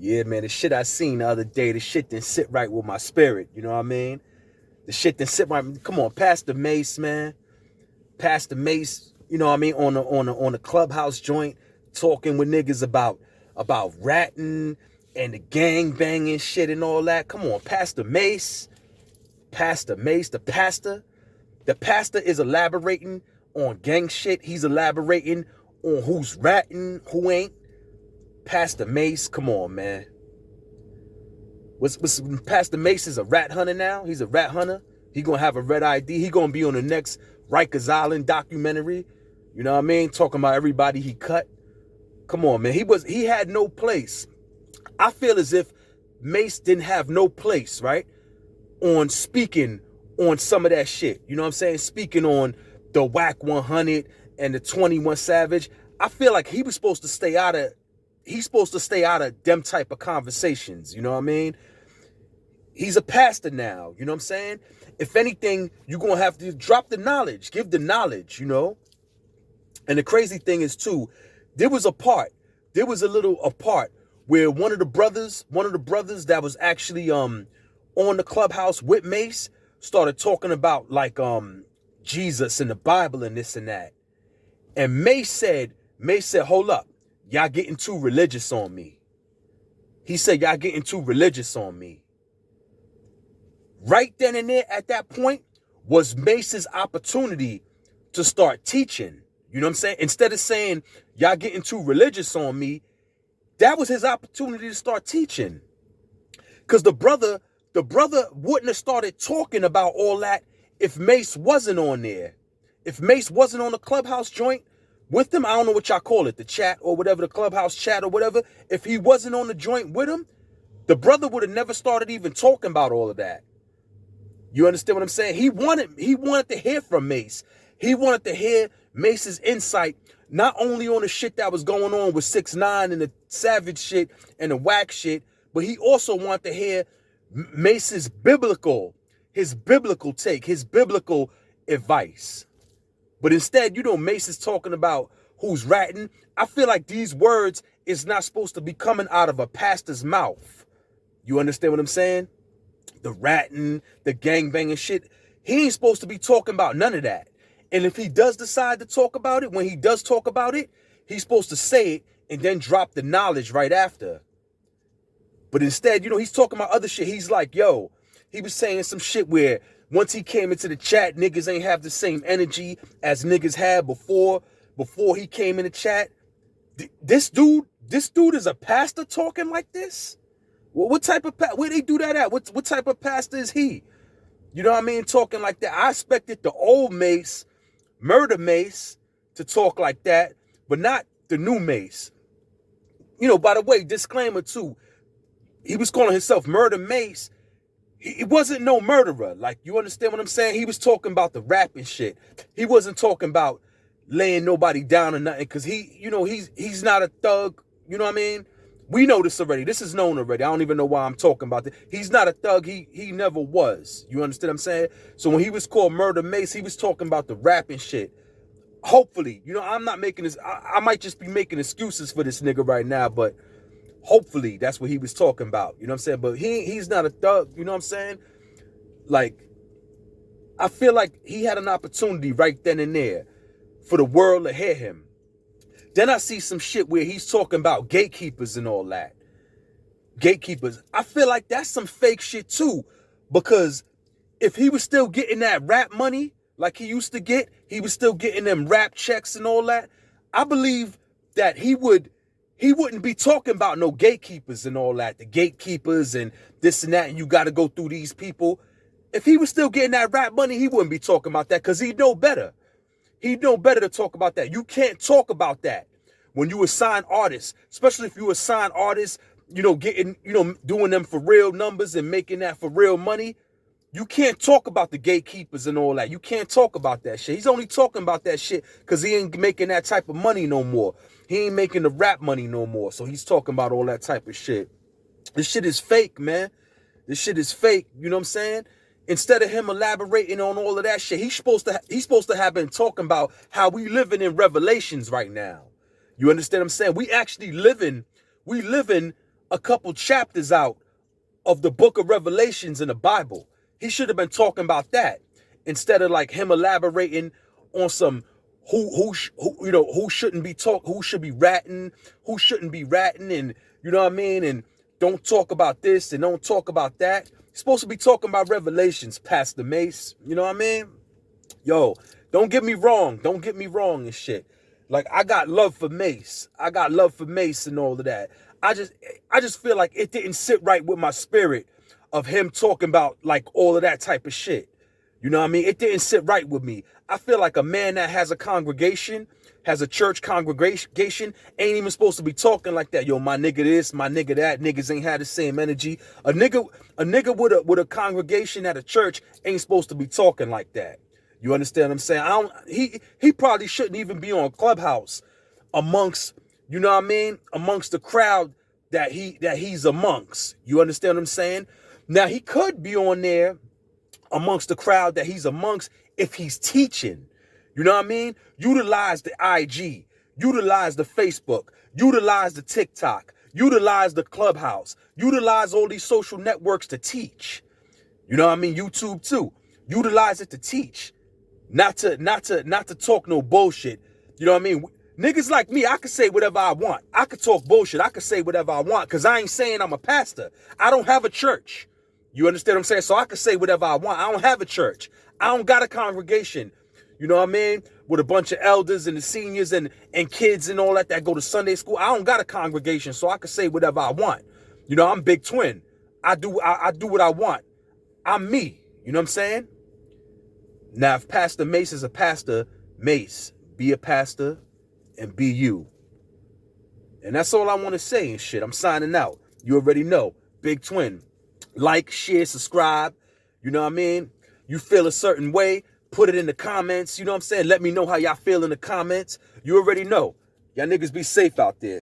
Yeah, man, the shit I seen the other day, the shit didn't sit right with my spirit. You know what I mean? The shit didn't sit right. Come on, Pastor Mase, man. Pastor Mase, you know what I mean, on the Clubhouse joint, talking with niggas about ratting and the gang banging shit and all that. Come on, Pastor Mase, the pastor is elaborating on gang shit. He's elaborating on who's ratting, who ain't. Pastor Mase, come on, man. What's Pastor Mase is a rat hunter now? He's a rat hunter. He gonna have a red ID. He gonna be on the next Rikers Island documentary. You know what I mean? Talking about everybody he cut. Come on, man. He had no place. I feel as if Mase didn't have no place, right? On speaking on some of that shit. You know what I'm saying? Speaking on the Whack 100 and the 21 Savage. I feel like he's supposed to stay out of them type of conversations. You know what I mean? He's a pastor now. You know what I'm saying? If anything, you're going to have to drop the knowledge, give the knowledge, you know? And the crazy thing is too, there was a part where one of the brothers that was actually on the Clubhouse with Mase started talking about like Jesus and the Bible and this and that. And Mase said, hold up, y'all getting too religious on me. He said, y'all getting too religious on me. Right then and there at that point was Mace's opportunity to start teaching. You know what I'm saying? Instead of saying, y'all getting too religious on me, that was his opportunity to start teaching. Because the brother wouldn't have started talking about all that if Mase wasn't on there. If Mase wasn't on the Clubhouse joint with him, I don't know what y'all call it, the chat or whatever, the Clubhouse chat or whatever. If he wasn't on the joint with him, the brother would have never started even talking about all of that. You understand what I'm saying? He wanted to hear from Mase. He wanted to hear Mace's insight, not only on the shit that was going on with 6ix9ine and the Savage shit and the Whack shit, but he also wanted to hear Mace's biblical take, his biblical advice. But instead, you know, Mase is talking about who's ratting. I feel like these words is not supposed to be coming out of a pastor's mouth. You understand what I'm saying? The ratting, the gangbanging shit. He ain't supposed to be talking about none of that. And if he does decide to talk about it, when he does talk about it, he's supposed to say it and then drop the knowledge right after. But instead, you know, he's talking about other shit. He's like, yo, he was saying some shit where once he came into the chat, niggas ain't have the same energy as niggas had before he came in the chat. This dude is a pastor talking like this? Well, what type of where they do that at? What type of pastor is he? You know what I mean? Talking like that. I expected the old Mase, Murder Mase, to talk like that, but not the new Mase. You know, by the way, disclaimer too, he was calling himself Murder Mase. He wasn't no murderer. Like, you understand what I'm saying? He was talking about the rapping shit. He wasn't talking about laying nobody down or nothing, because he's not a thug. You know what I mean? We know this already. This is known already. I don't even know why I'm talking about this. He's not a thug. He never was. You understand what I'm saying? So when he was called Murder Mase, he was talking about the rapping shit. Hopefully, you know, I'm not making this. I might just be making excuses for this nigga right now, but hopefully that's what he was talking about. You know what I'm saying? But he's not a thug. You know what I'm saying? Like, I feel like he had an opportunity right then and there for the world to hear him. Then I see some shit where he's talking about gatekeepers and all that. Gatekeepers. I feel like that's some fake shit too. Because if he was still getting that rap money like he used to get, he was still getting them rap checks and all that, I believe that he wouldn't be talking about no gatekeepers and all that. The gatekeepers and this and that, and you got to go through these people. If he was still getting that rap money, he wouldn't be talking about that, because he'd know better. He'd know better to talk about that. You can't talk about that when you assign artists, especially if you assign artists, you know, getting, you know, doing them for real numbers and making that for real money. You can't talk about the gatekeepers and all that. You can't talk about that shit. He's only talking about that shit because he ain't making that type of money no more. He ain't making the rap money no more. So he's talking about all that type of shit. This shit is fake, man. This shit is fake. You know what I'm saying? Instead of him elaborating on all of that shit, he's supposed to have been talking about how we living in Revelations right now. You understand what I'm saying? We living a couple chapters out of the book of Revelations in the Bible. He should have been talking about that instead of like him elaborating on some who shouldn't be who should be ratting, who shouldn't be ratting, and you know what I mean, and don't talk about this and don't talk about that. You're supposed to be talking about Revelations, Pastor Mase. You know what I mean? Yo, don't get me wrong. Don't get me wrong and shit. Like, I got love for Mase. I got love for Mase and all of that. I just feel like it didn't sit right with my spirit of him talking about like all of that type of shit. You know what I mean? It didn't sit right with me. I feel like a man that has a congregation, has a church congregation, ain't even supposed to be talking like that. Yo, my nigga this, my nigga that. Niggas ain't had the same energy. A nigga with a congregation at a church ain't supposed to be talking like that. You understand what I'm saying? He probably shouldn't even be on Clubhouse amongst, you know what I mean? Amongst the crowd that he's amongst. You understand what I'm saying? Now, he could be on there amongst the crowd that he's amongst if he's teaching. You know what I mean? Utilize the IG, utilize the Facebook, utilize the TikTok, utilize the Clubhouse, utilize all these social networks to teach. You know what I mean? YouTube too. Utilize it to teach. Not to talk no bullshit. You know what I mean? Niggas like me, I could say whatever I want. I could talk bullshit. I could say whatever I want because I ain't saying I'm a pastor. I don't have a church. You understand what I'm saying? So I could say whatever I want. I don't have a church. I don't got a congregation. You know what I mean? With a bunch of elders and the seniors and kids and all that go to Sunday school. I don't got a congregation, so I could say whatever I want. You know, I'm Big Twin. I do what I want. I'm me. You know what I'm saying? Now, if Pastor Mase is a pastor, Mase, be a pastor and be you. And that's all I want to say and shit. I'm signing out. You already know. Big Twin. Like, share, subscribe. You know what I mean? You feel a certain way, put it in the comments. You know what I'm saying? Let me know how y'all feel in the comments. You already know. Y'all niggas be safe out there.